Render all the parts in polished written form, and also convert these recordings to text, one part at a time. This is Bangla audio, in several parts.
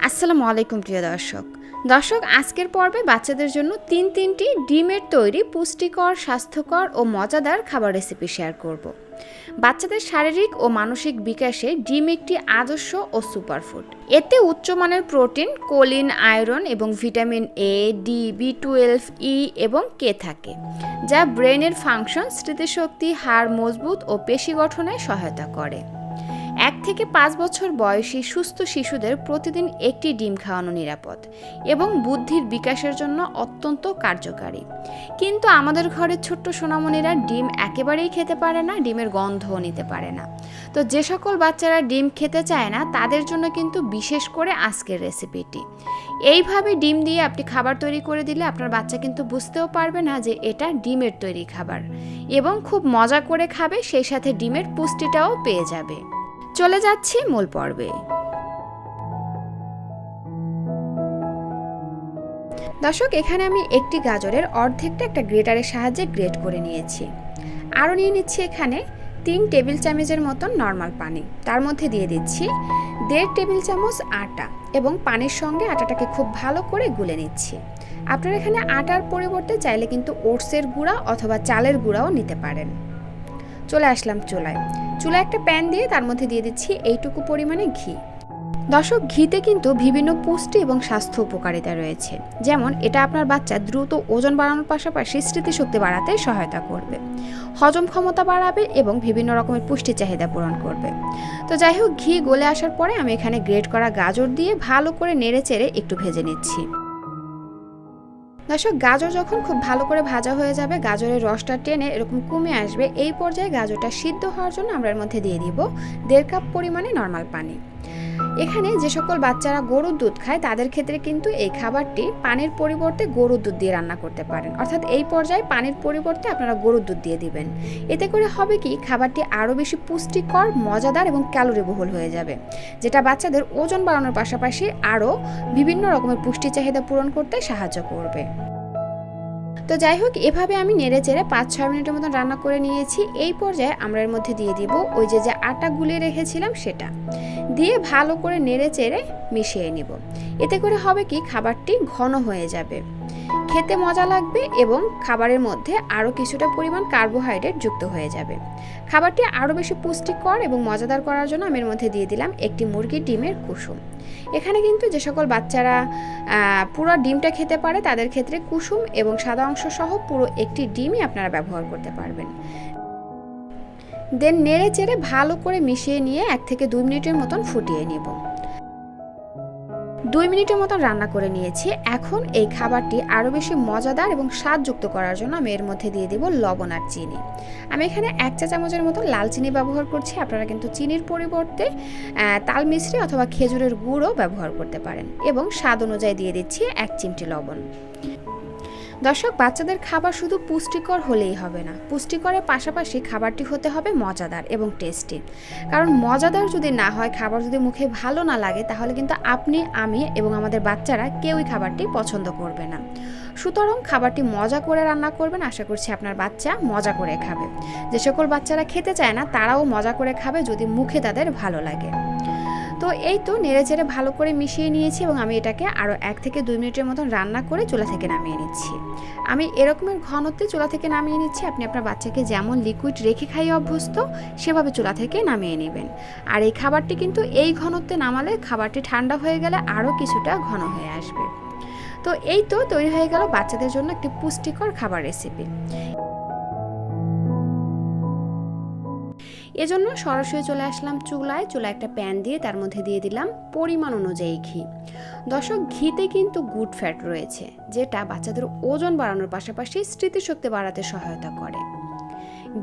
আসসালামু আলাইকুম প্রিয় দর্শক আজকের পর্বে বাচ্চাদের জন্য তিনটি ডিমের তৈরি পুষ্টিকর, স্বাস্থ্যকর ও মজাদার খাবার রেসিপি শেয়ার করব। বাচ্চাদের শারীরিক ও মানসিক বিকাশে ডিম একটি আদর্শ ও সুপারফুড। এতে উচ্চমানের প্রোটিন, কোলিন, আয়রন এবং ভিটামিন এ, ডি, বি12, ই এবং কে থাকে, যা ব্রেনের ফাংশন, স্মৃতিশক্তি, হাড় মজবুত ও পেশি গঠনে সহায়তা করে। 1 থেকে 5 বছর বয়সী সুস্থ শিশুদের প্রতিদিন একটি ডিম খাওয়ানো নিরাপদ এবং বুদ্ধির বিকাশের জন্য অত্যন্ত কার্যকারী। কিন্তু আমাদের ঘরের ছোট্ট সোনামণিরা ডিম একেবারেই খেতে পারে না, ডিমের গন্ধও নিতে পারে না। তো যে সকল বাচ্চারা ডিম খেতে চায় না তাদের জন্য কিন্তু বিশেষ করে আজকের রেসিপিটি। এইভাবে ডিম দিয়ে আপনি খাবার তৈরি করে দিলে আপনার বাচ্চা কিন্তু বুঝতেও পারবে না যে এটা ডিমের তৈরি খাবার, এবং খুব মজা করে খাবে, সেই সাথে ডিমের পুষ্টিটাও পেয়ে যাবে। চলে যাচ্ছি মূল পর্বে। দর্শক, এখানে আমি একটি গাজরের অর্ধেকটা একটা গ্রেটারের সাহায্যে গ্রেট করে নিয়েছি। আরও নিয়ে নিচ্ছি এখানে 3 টেবিল চামচের মতন নর্মাল পানি। তার মধ্যে দিয়ে দিচ্ছি 1.5 টেবিল চামচ আটা এবং পানির সঙ্গে আটাটাকে খুব ভালো করে গুলে নিচ্ছি। আপনারা এখানে আটার পরিবর্তে চাইলে কিন্তু ওটসের গুঁড়া অথবা চালের গুঁড়াও নিতে পারেন। চলে আসলাম চুলায় একটা প্যান দিয়ে তার মধ্যে দিয়ে দিচ্ছি এইটুকু পরিমাণে ঘি। দর্শক, ঘিতে কিন্তু বিভিন্ন পুষ্টি এবং স্বাস্থ্য উপকারিতা রয়েছে। যেমন এটা আপনার বাচ্চা দ্রুত ওজন বাড়ানোর পাশাপাশি স্মৃতিশক্তি বাড়াতে সহায়তা করবে, হজম ক্ষমতা বাড়াবে এবং বিভিন্ন রকমের পুষ্টি চাহিদা পূরণ করবে। তো যাই হোক, ঘি গলে আসার পরে আমি এখানে গ্রেট করা গাজর দিয়ে ভালো করে নেড়ে চেড়ে একটু ভেজে নিচ্ছি। দর্শক, গাজর যখন খুব ভালো করে ভাজা হয়ে যাবে, গাজরের রসটা টেনে এরকম কমে আসবে, এই পর্যায়ে গাজরটা সিদ্ধ হওয়ার জন্য আমরা এর মধ্যে দিয়ে দিব 1.5 কাপ পরিমাণে নর্মাল পানি। এখানে যে সকল বাচ্চারা গরুর দুধ খায় তাদের ক্ষেত্রে কিন্তু এই খাবারটি পানির পরিবর্তে গরুর দুধ দিয়ে রান্না করতে পারেন, অর্থাৎ এই পর্যায়ে পানির পরিবর্তে আপনারা গরুর দুধ দিয়ে দিবেন। এতে করে হবে কি, খাবারটি আরও বেশি পুষ্টিকর, মজাদার এবং ক্যালোরিবহুল হয়ে যাবে, যেটা বাচ্চাদের ওজন বাড়ানোর পাশাপাশি আরও বিভিন্ন রকমের পুষ্টি চাহিদা পূরণ করতে সাহায্য করবে। তো যাই হোক, এভাবে আমি নেড়ে চেড়ে 5-6 মিনিটের মতন রান্না করে নিয়েছি। এই পর্যায়ে আমরা এর মধ্যে দিয়ে দিব ওই যে আটা গুলিয়ে রেখেছিলাম সেটা দিয়ে ভালো করে নেড়ে চেড়ে মিশিয়ে নিব। এতে করে হবে কি, খাবারটি ঘন হয়ে যাবে, খেতে মজা লাগবে এবং খাবারের মধ্যে আরও কিছুটা পরিমাণ কার্বোহাইড্রেট যুক্ত হয়ে যাবে। খাবারটি আরও বেশি পুষ্টিকর এবং মজাদার করার জন্য আমি এর মধ্যে দিয়ে দিলাম একটি মুরগির ডিমের কুসুম। এখানে কিন্তু যে সকল বাচ্চারা পুরো ডিমটা খেতে পারে তাদের ক্ষেত্রে কুসুম এবং সাদা অংশ সহ পুরো একটি ডিমই আপনারা ব্যবহার করতে পারবেন। দেন নেড়ে চেড়ে ভালো করে মিশিয়ে নিয়ে 1 থেকে 2 মিনিটের মতন ফুটিয়ে নিব। 2 মিনিটের মতন রান্না করে নিয়েছি। এখন এই খাবারটি আরও বেশি মজাদার এবং স্বাদযুক্ত করার জন্য আমি এর মধ্যে দিয়ে দেব লবণ আর চিনি। আমি এখানে 1 চা চামচের মতো লাল চিনি ব্যবহার করছি। আপনারা কিন্তু চিনির পরিবর্তে তাল মিশ্রি অথবা খেজুরের গুড়ও ব্যবহার করতে পারেন, এবং স্বাদ অনুযায়ী দিয়ে দিচ্ছি 1 চিমটি লবণ। দর্শক, বাচ্চাদের খাবার শুধু পুষ্টিকর হলেই হবে না, পুষ্টিকরের পাশাপাশি খাবারটি হতে হবে মজাদার এবং টেস্টি। কারণ মজাদার যদি না হয়, খাবার যদি মুখে ভালো না লাগে, তাহলে কিন্তু আপনি, আমি এবং আমাদের বাচ্চারা কেউই খাবারটি পছন্দ করবে না। সুতরাং খাবারটি মজা করে রান্না করবেন, আশা করছি আপনার বাচ্চা মজা করে খাবে। যে সকল বাচ্চারা খেতে চায় না তারাও মজা করে খাবে যদি মুখে তাদের ভালো লাগে। তো এই তো নেড়ে চেড়ে ভালো করে মিশিয়ে নিয়েছি এবং আমি এটাকে আরও 1 থেকে 2 মিনিটের মতন রান্না করে চুলা থেকে নামিয়ে নিচ্ছি। আমি এরকমের ঘনত্বে চুলা থেকে নামিয়ে নিচ্ছি। আপনি আপনার বাচ্চাকে যেমন লিকুইড রেখে খাইয়ে অভ্যস্ত সেভাবে চুলা থেকে নামিয়ে নেবেন। আর এই খাবারটি কিন্তু এই ঘনত্বে নামালে খাবারটি ঠান্ডা হয়ে গেলে আরও কিছুটা ঘন হয়ে আসবে। তো এই তো তৈরি হয়ে গেল বাচ্চাদের জন্য একটি পুষ্টিকর খাবার রেসিপি। এজন্য সরাসরি চলে আসলাম চুলায় একটা প্যান দিয়ে তার মধ্যে দিয়ে দিলাম পরিমাণ অনুযায়ী ঘি। দর্শক, ঘিতে কিন্তু গুড ফ্যাট রয়েছে, যেটা বাচ্চাদের ওজন বাড়ানোর পাশাপাশি স্মৃতিশক্তি বাড়াতে সহায়তা করে।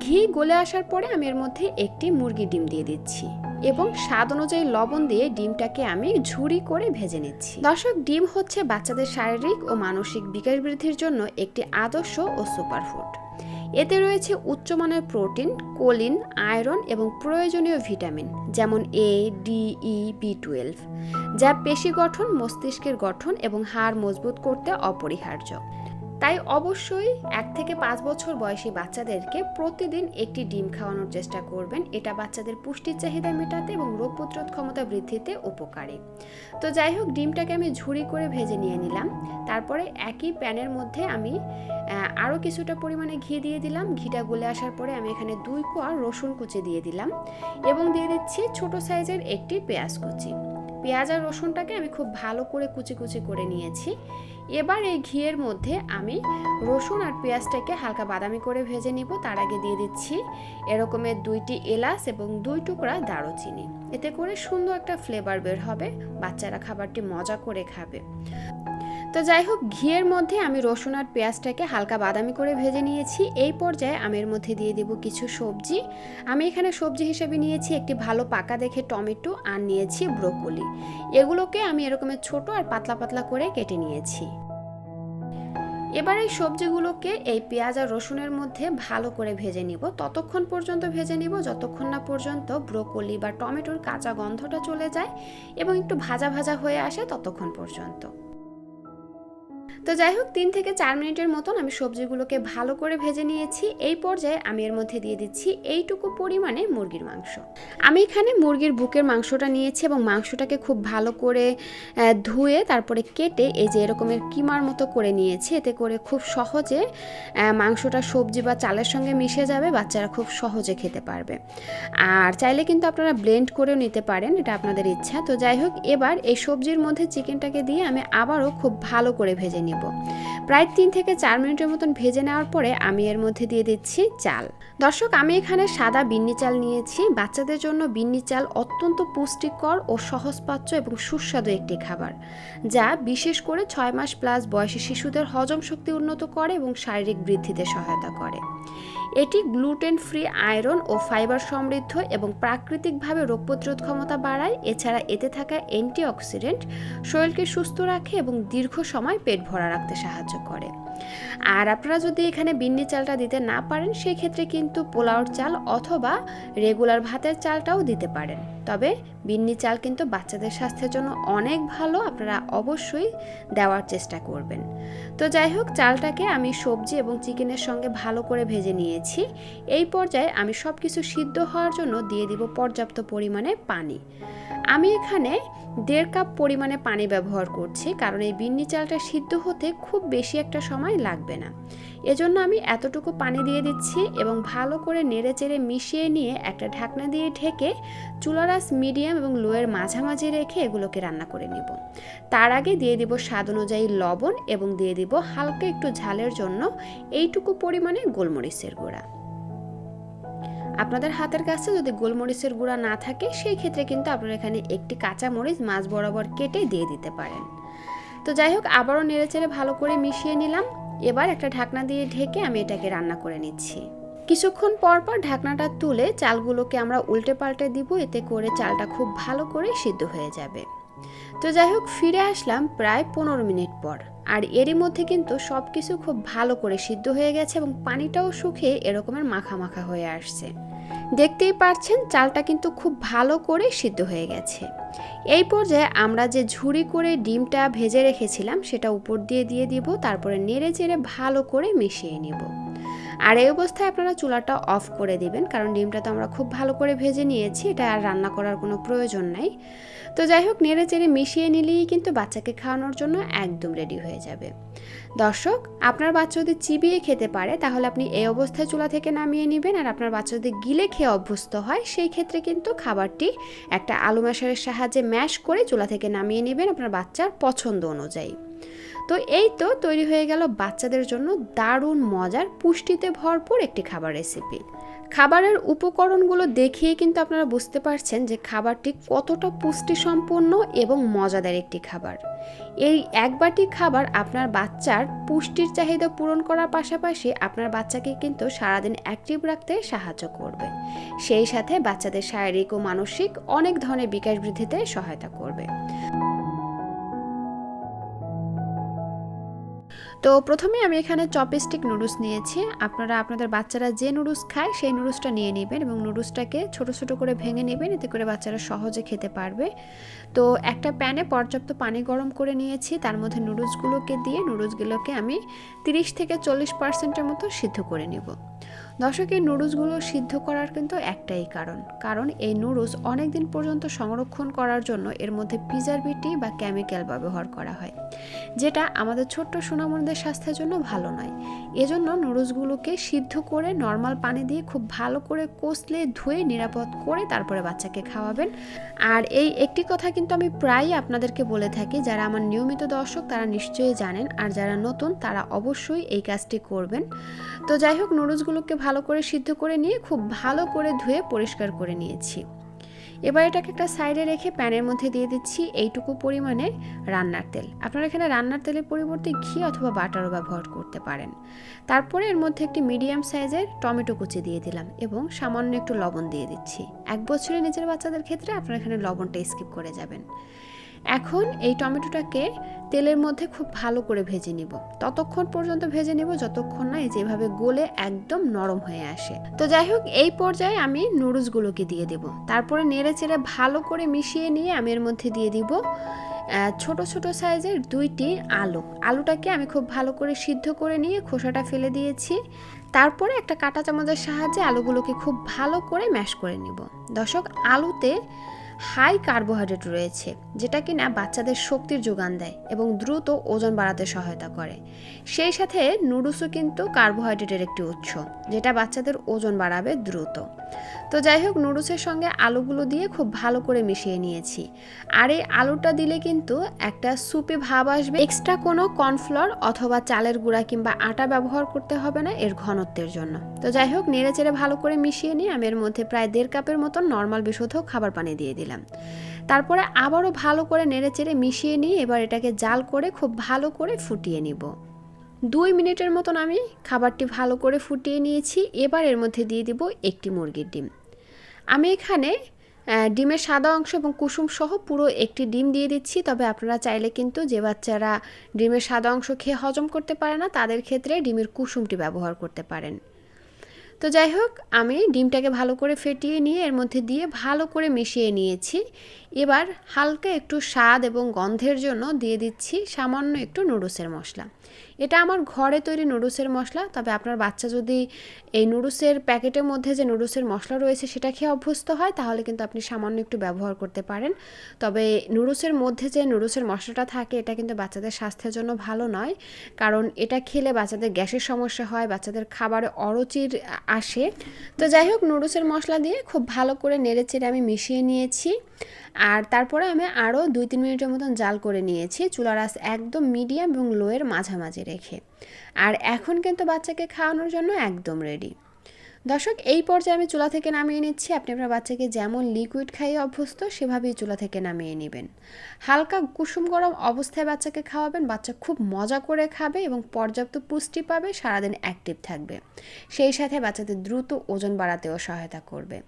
ঘি গলে আসার পরে আমি এর মধ্যে একটি মুরগির ডিম দিয়ে দিচ্ছি এবং স্বাদ অনুযায়ী লবণ দিয়ে ডিমটাকে আমি ঝুরি করে ভেজে নিচ্ছি। দর্শক, ডিম হচ্ছে বাচ্চাদের শারীরিক ও মানসিক বিকাশ বৃদ্ধির জন্য একটি আদর্শ ও সুপারফুড। এতে রয়েছে উচ্চমানের প্রোটিন, কোলিন, আয়রন এবং প্রয়োজনীয় ভিটামিন যেমন এ, ডি, ই, বি12, যা পেশি গঠন, মস্তিষ্কের গঠন এবং হাড় মজবুত করতে অপরিহার্য। তাই অবশ্যই 1 থেকে 5 বছর বয়সী বাচ্চাদেরকে প্রতিদিন একটি ডিম খাওয়ানোর চেষ্টা করবেন। এটা বাচ্চাদের পুষ্টির চাহিদা মেটাতে এবং রোগ প্রতিরোধ ক্ষমতা বৃদ্ধিতে উপকারী। তো যাই হোক, ডিমটাকে আমি ঝুরি করে ভেজে নিয়ে নিলাম। তারপরে একই প্যানের মধ্যে আমি আরও কিছুটা পরিমাণে ঘি দিয়ে দিলাম। ঘিটা গলে আসার পরে আমি এখানে 2 কোয়া রসুন কুচি দিয়ে দিলাম এবং দিয়ে দিচ্ছি ছোট সাইজের একটি পেঁয়াজ কুচি। পেঁয়াজ আর রসুনটাকে আমি খুব ভালো করে কুচি কুচি করে নিয়েছি। এবার এই ঘিয়ের মধ্যে আমি রসুন আর পেঁয়াজটাকে হালকা বাদামি করে ভেজে নিব। তার আগে দিয়ে দিচ্ছি এরকমের 2টি এলাচ এবং 2 টুকরা দারুচিনি। এতে করে সুন্দর একটা ফ্লেভার বের হবে, বাচ্চারা খাবারটি মজা করে খাবে। তো যাই হোক, ঘিয়ের মধ্যে আমি রসুন আর পেঁয়াজটাকে হালকা বাদামি করে ভেজে নিয়েছি। এই পর্যায়ে আমি এর মধ্যে দিয়ে দেব কিছু সবজি। আমি এখানে সবজি হিসেবে নিয়েছি একটি ভালো পাকা দেখে টমেটো আর নিয়েছি ব্রোকলি। এগুলোকে আমি এরকমের ছোট আর পাতলা পাতলা করে কেটে নিয়েছি। এবার এই সবজিগুলোকে এই পেঁয়াজ আর রসুনের মধ্যে ভালো করে ভেজে নিব। ততক্ষণ পর্যন্ত ভেজে নিব যতক্ষণ না পর্যন্ত ব্রোকলি বা টমেটোর কাঁচা গন্ধটা চলে যায় এবং একটু ভাজা ভাজা হয়ে আসে, ততক্ষণ পর্যন্ত। তো যাই হোক, 3 থেকে 4 মিনিটের মতন আমি সবজিগুলোকে ভালো করে ভেজে নিয়েছি। এই পর্যায়ে আমি এর মধ্যে দিয়ে দিচ্ছি এইটুকু পরিমাণে মুরগির মাংস। আমি এখানে মুরগির বুকের মাংসটা নিয়েছি এবং মাংসটাকে খুব ভালো করে ধুয়ে তারপরে কেটে এই যে এরকমের কিমার মতো করে নিয়েছি। এতে করে খুব সহজে মাংসটা সবজি বা চালের সঙ্গে মিশে যাবে, বাচ্চারা খুব সহজে খেতে পারবে। আর চাইলে কিন্তু আপনারা ব্লেন্ড করেও নিতে পারেন, এটা আপনাদের ইচ্ছা। তো যাই হোক, এবার এই সবজির মধ্যে চিকেনটাকে দিয়ে আমি আবারও খুব ভালো করে ভেজে নিব। প্রায় 3 থেকে 4 মিনিটের মতন ভেজে নেওয়ার পরে আমি এর মধ্যে দিয়ে দিচ্ছি চাল। দর্শক, আমি এখানে সাদা বিন্নি চাল নিয়েছি। বাচ্চাদের জন্য বিন্নি চাল অত্যন্ত পুষ্টিকর ও সহজপাচ্য এবং সুস্বাদু একটি খাবার, যা বিশেষ করে 6 মাস প্লাস বয়সী শিশুদের হজম শক্তি উন্নত করে এবং শারীরিক বৃদ্ধিতে সহায়তা করে। এটি গ্লুটেন ফ্রি, আয়রন ও ফাইবার সমৃদ্ধ এবং প্রাকৃতিকভাবে রোগ প্রতিরোধ ক্ষমতা বাড়ায়। এছাড়া এতে থাকা অ্যান্টিঅক্সিডেন্ট শরীরকে সুস্থ রাখে এবং দীর্ঘ সময় পেট ভরা রাখতে সাহায্য করে। আর আপনারা যদি এখানে বিন্নি চালটা দিতে না পারেন, সেই ক্ষেত্রে কিন্তু পোলাওর চাল অথবা রেগুলার ভাতের চালটাও দিতে পারেন। তবে বিন্নি চাল কিন্তু বাচ্চাদের স্বাস্থ্যের জন্য অনেক ভালো, আপনারা অবশ্যই দেওয়ার চেষ্টা করবেন। তো যাই হোক, চালটাকে আমি সবজি এবং চিকেনের সঙ্গে ভালো করে ভেজে নিয়েছি। এই পর্যায়ে আমি সব কিছু সিদ্ধ হওয়ার জন্য দিয়ে দিব পর্যাপ্ত পরিমাণে পানি। আমি এখানে 1.5 কাপ পরিমাণে পানি ব্যবহার করছি, কারণ এই বিন্নি চালটা সিদ্ধ হতে খুব বেশি একটা সময় লাগবে না। এজন্য আমি এতটুকু পানি দিয়ে দিচ্ছি এবং ভালো করে নেড়েচেড়ে মিশিয়ে নিয়ে একটা ঢাকনা দিয়ে ঢেকে চুলার আঁচ মিডিয়াম এবং লোয়ের মাঝামাঝি রেখে এগুলোকে রান্না করে নিব। তার আগে দিয়ে দিব স্বাদ অনুযায়ী লবণ এবং দিয়ে দিব হালকা একটু ঝালের জন্য এইটুকু পরিমাণে গোলমরিচের গুঁড়া। আপনাদের হাতের কাছে যদি গোলমরিচের গুঁড়া না থাকে, সেই ক্ষেত্রে কিন্তু আপনারা এখানে একটি কাঁচা মরিচ মাঝ বরাবর কেটে দিয়ে দিতে পারেন। তো যাই হোক, আবারও নেড়েচেড়ে ভালো করে মিশিয়ে নিলাম। এবার একটা ঢাকনা দিয়ে ঢেকে আমি এটাকে রান্না করে নিচ্ছি। কিছুক্ষণ পর পর ঢাকনাটা তুলে চালগুলোকে আমরা উল্টে পাল্টে দিব, এতে করে চালটা খুব ভালো করে সিদ্ধ হয়ে যাবে। তো যাই হোক, ফিরে আসলাম প্রায় 15 মিনিট পর। আর এরই মধ্যে কিন্তু সব কিছু খুব ভালো করে সিদ্ধ হয়ে গেছে এবং পানিটাও শুকিয়ে এরকমের মাখা মাখা হয়ে আসছে। দেখতেই পাচ্ছেন চালটা কিন্তু খুব ভালো করে সিদ্ধ হয়ে গেছে। এই পর্যায়ে আমরা যে ঝুরি করে ডিমটা ভেজে রেখেছিলাম সেটা উপর দিয়ে দিব, তারপরে নেড়ে চেড়ে ভালো করে মিশিয়ে নিব। আর এই অবস্থায় আপনারা চুলাটা অফ করে দিবেন, কারণ ডিমটা তো আমরা খুব ভালো করে ভেজে নিয়েছি, এটা আর রান্না করার কোনো প্রয়োজন নাই। তো যাই হোক, নেড়ে চেড়ে মিশিয়ে নিলেই কিন্তু বাচ্চাকে খাওয়ানোর জন্য একদম রেডি হয়ে যাবে। দর্শক, আপনার বাচ্চা যদি চিবিয়ে খেতে পারে তাহলে আপনি এই অবস্থায় চুলা থেকে নামিয়ে নেবেন। আর আপনার বাচ্চা যদি গিলে খেয়ে অভ্যস্ত হয়, সেই ক্ষেত্রে কিন্তু খাবারটি একটা আলু ম্যাশারের সাহায্যে ম্যাশ করে চুলা থেকে নামিয়ে নেবেন আপনার বাচ্চার পছন্দ অনুযায়ী। তো এই তো তৈরি হয়ে গেল বাচ্চাদের জন্য দারুণ মজার পুষ্টিতে ভরপুর একটি খাবার রেসিপি। খাবারের উপকরণগুলো দেখিয়ে কিন্তু আপনারা বুঝতে পারছেন যে খাবারটি কতটা পুষ্টিসম্পন্ন এবং মজাদার একটি খাবার। এই এক বাটি খাবার আপনার বাচ্চার পুষ্টির চাহিদা পূরণ করার পাশাপাশি আপনার বাচ্চাকে কিন্তু সারাদিন অ্যাক্টিভ রাখতে সাহায্য করবে, সেই সাথে বাচ্চাদের শারীরিক ও মানসিক অনেক ধরনের বিকাশ বৃদ্ধিতে সহায়তা করবে। তো প্রথমে আমি এখানে চপস্টিক নুডলস নিয়েছি। আপনারা আপনাদের বাচ্চারা যে নুডলস খায় সেই নুডলসটা নিয়ে নেবেন এবং নুডলসটাকে ছোট ছোট করে ভেঙে নেবেন, এতে করে বাচ্চারা সহজে খেতে পারবে। তো একটা প্যানে পর্যাপ্ত পানি গরম করে নিয়েছি, তার মধ্যে নুডলসগুলোকে দিয়ে নুডলসগুলোকে আমি 30 থেকে 40% মতো সিদ্ধ করে নেব। দর্শক, এই নুডলসগুলো সিদ্ধ করার কিন্তু একটাই কারণ এই নুডলস অনেক দিন পর্যন্ত সংরক্ষণ করার জন্য এর মধ্যে প্রিজারভেটিভ বা কেমিক্যাল ব্যবহার করা হয়, যেটা আমাদের ছোট্ট সোনামণিদের স্বাস্থ্যের জন্য ভালো নয়। এজন্য নুডলসগুলোকে সিদ্ধ করে নর্মাল পানি দিয়ে খুব ভালো করে কষলে ধুয়ে নিরাপদ করে তারপরে বাচ্চাকে খাওয়াবেন। আর এই একটি কথা কিন্তু আমি প্রায়ই আপনাদেরকে বলে থাকি, যারা আমার নিয়মিত দর্শক তারা নিশ্চয়ই জানেন, আর যারা নতুন তারা অবশ্যই এই কাজটি করবেন। তো যাই হোক, নুডলসগুলোকে ভালো করে সিদ্ধ করে নিয়ে খুব ভালো করে ধুয়ে পরিষ্কার করে নিয়েছি। এবার এটাকে একটা সাইডে রেখে প্যানের মধ্যে দিয়ে দিচ্ছি এইটুকু পরিমাণে রান্নার তেল। আপনারা এখানে রান্নার তেলের পরিবর্তে ঘি অথবা বাটারও ব্যবহার করতে পারেন। তারপরে এর মধ্যে একটি মিডিয়াম সাইজের টমেটো কুচি দিয়ে দিলাম এবং সামান্য একটু লবণ দিয়ে দিচ্ছি। 1 বছরের নিচের বাচ্চাদের ক্ষেত্রে আপনারা এখানে লবণটা স্কিপ করে যাবেন। এখন এই টমেটোটাকে তেলের মধ্যে খুব ভালো করে ভেজে নিব। ততক্ষণ পর্যন্ত ভেজে নিব যতক্ষণ না যেভাবে গলে একদম নরম হয়ে আসে। তো যাই হোক, এই পর্যায়ে আমি নুডলসগুলোকে দিয়ে দেব। তারপরে নেড়ে চেড়ে ভালো করে মিশিয়ে নিয়ে আমি এর মধ্যে দিয়ে দিব ছোট ছোট সাইজের 2টি আলুটাকে আমি খুব ভালো করে সিদ্ধ করে নিয়ে খোসাটা ফেলে দিয়েছি। তারপরে একটা কাঁটা চামচের সাহায্যে আলুগুলোকে খুব ভালো করে ম্যাশ করে নিব। দর্শক, আলুতে হাই কার্বোহাইড্রেট রয়েছে, যেটা কিনা বাচ্চাদের শক্তির যোগান দেয় এবং দ্রুত ওজন বাড়াতে সহায়তা করে। সেই সাথে নুডলসও কিন্তু কার্বোহাইড্রেটের একটি উৎস, যেটা বাচ্চাদের ওজন বাড়াবে দ্রুত। তো যাই হোক, নুডলসের সঙ্গে আলুগুলো দিয়ে খুব ভালো করে মিশিয়ে নিয়েছি। আর এই আলুটা দিলে কিন্তু একটা সুপি ভাব আসবে। এক্সট্রা কোনো কর্নফ্লোর অথবা চালের গুঁড়া কিংবা আটা ব্যবহার করতে হবে না এর ঘনত্বের জন্য। তো যাই হোক, নেড়ে চেড়ে ভালো করে মিশিয়ে নিয়ে আমি এর মধ্যে প্রায় 1.5 কাপের মতো নর্মাল বিশুদ্ধ খাবার পানি দিয়ে দিলাম। তারপরে আবারও ভালো করে নেড়ে চেড়ে মিশিয়ে নিয়ে এবার এটাকে জাল করে খুব ভালো করে ফুটিয়ে নিব। 2 মিনিটের মতন আমি খাবারটি ভালো করে ফুটিয়ে নিয়েছি। এবার এর মধ্যে দিয়ে দিব একটি মুরগির ডিম। আমি এখানে ডিমের সাদা অংশ এবং কুসুম সহ পুরো একটি ডিম দিয়ে দিচ্ছি। তবে আপনারা চাইলে কিন্তু যে বাচ্চারা ডিমের সাদা অংশ খেয়ে হজম করতে পারে না, তাদের ক্ষেত্রে ডিমের কুসুমটি ব্যবহার করতে পারেন। তো যাই হোক, আমি ডিমটাকে ভালো করে ফেটিয়ে নিয়ে এর মধ্যে দিয়ে ভালো করে মিশিয়ে নিয়েছি। এবার হালকা একটু স্বাদ এবং গন্ধের জন্য দিয়ে দিচ্ছি সামান্য একটু নুডলসের মশলা। এটা আমার ঘরে তৈরি নুডলসের মশলা। তবে আপনার বাচ্চা যদি এই নুডলসের প্যাকেটের মধ্যে যে নুডলসের মশলা রয়েছে সেটা খেয়ে অভ্যস্ত হয়, তাহলে কিন্তু আপনি সামান্য একটু ব্যবহার করতে পারেন। তবে নুডলসের মধ্যে যে নুডলসের মশলাটা থাকে এটা কিন্তু বাচ্চাদের স্বাস্থ্যের জন্য ভালো নয়, কারণ এটা খেলে বাচ্চাদের গ্যাসের সমস্যা হয়, বাচ্চাদের খাবারে অরুচির আসে। তো যাই হোক, নুডলসের মশলা দিয়ে খুব ভালো করে নেড়ে চেড়ে আমি মিশিয়ে নিয়েছি। আর তারপরে আমি আরও 2-3 মিনিটের মতন জাল করে নিয়েছি, চুলার আঁচ একদম মিডিয়াম এবং লোয়ের মাঝামাঝি রেখে। আর এখন কিন্তু বাচ্চাকে খাওয়ানোর জন্য একদম রেডি। দর্শক, এই পর্যায়ে আমি চুলা থেকে নামিয়ে নিচ্ছি। আপনি আপনার বাচ্চাকে যেমন লিকুইড খাইয়ে অভ্যস্ত সেভাবেই চুলা থেকে নামিয়ে নেবেন। হালকা কুসুম গরম অবস্থায় বাচ্চাকে খাওয়াবেন। বাচ্চা খুব মজা করে খাবে এবং পর্যাপ্ত পুষ্টি পাবে, সারাদিন অ্যাক্টিভ থাকবে। সেই সাথে বাচ্চাদের দ্রুত ওজন বাড়াতেও সহায়তা করবে।